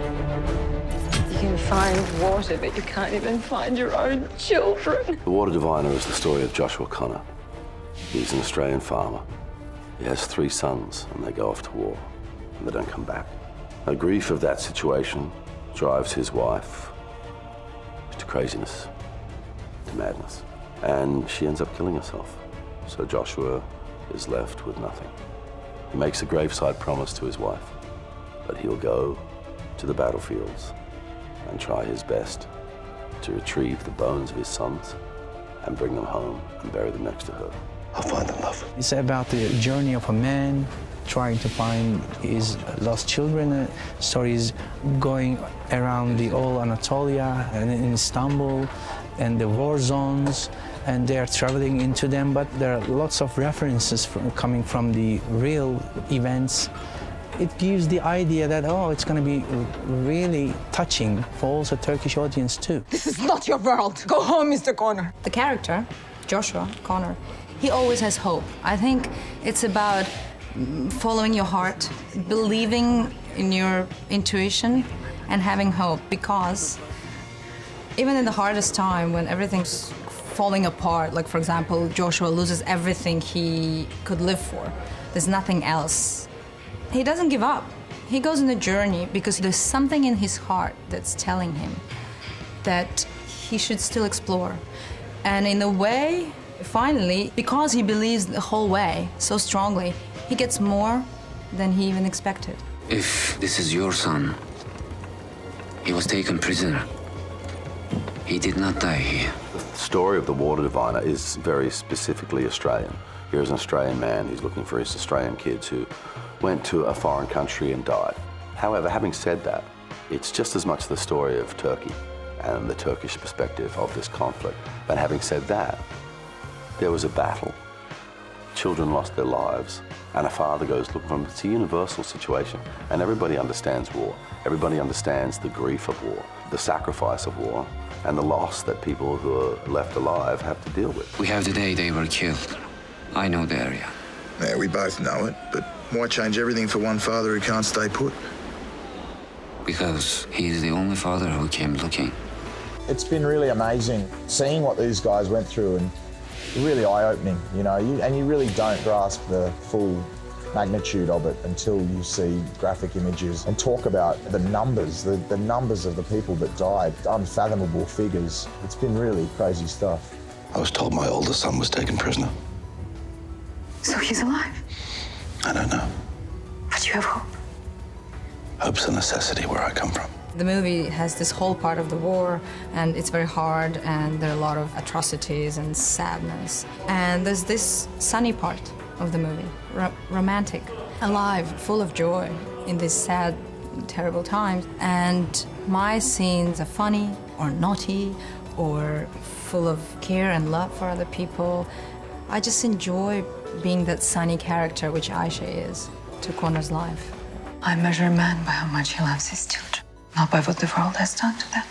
You can find water, but you can't even find your own children. The Water Diviner is the story of Joshua Connor. He's an Australian farmer. He has 3 sons, and they go off to war, and they don't come back. The grief of that situation drives his wife to craziness, to madness, and she ends up killing herself. So Joshua is left with nothing. He makes a graveside promise to his wife that he'll go to the battlefields and try his best to retrieve the bones of his sons and bring them home and bury them next to her. I'll find them, love. It's about the journey of a man trying to find his lost children. Stories going around the whole Anatolia and in Istanbul and the war zones, and they're traveling into them, but there are lots of references coming from the real events. It gives the idea that, oh, it's going to be really touching for also Turkish audience too. This is not your world. Go home, Mr. Connor. The character, Joshua Connor, he always has hope. I think it's about following your heart, believing in your intuition, and having hope, because even in the hardest time, when everything's falling apart, like for example, Joshua loses everything he could live for, there's nothing else, he doesn't give up. He goes on a journey because there's something in his heart that's telling him that he should still explore. And in a way, finally, because he believes the whole way so strongly, he gets more than he even expected. If this is your son, he was taken prisoner. He did not die here. The story of the Water Diviner is very specifically Australian. Here's an Australian man who's looking for his Australian kids who went to a foreign country and died. However, having said that, it's just as much the story of Turkey and the Turkish perspective of this conflict. But having said that, there was a battle. Children lost their lives, and a father goes looking for them. It's a universal situation, and everybody understands war. Everybody understands the grief of war, the sacrifice of war, and the loss that people who are left alive have to deal with. We have the day they were killed. I know the area. Yeah, we both know it, but why change everything for one father who can't stay put? Because he is the only father who came looking. It's been really amazing seeing what these guys went through, and really eye-opening, you know, and you really don't grasp the full magnitude of it until you see graphic images and talk about the numbers, the numbers of the people that died, unfathomable figures. It's been really crazy stuff. I was told my oldest son was taken prisoner. So he's alive. I don't know. But you have hope. Hope's a necessity where I come from. The movie has this whole part of the war, and it's very hard, and there are a lot of atrocities and sadness. And there's this sunny part of the movie, romantic, alive, full of joy in these sad, terrible times. And my scenes are funny or naughty or full of care and love for other people. I just enjoy being that sunny character which Aisha is to Connor's life. I measure a man by how much he loves his children, not by what the world has done to them.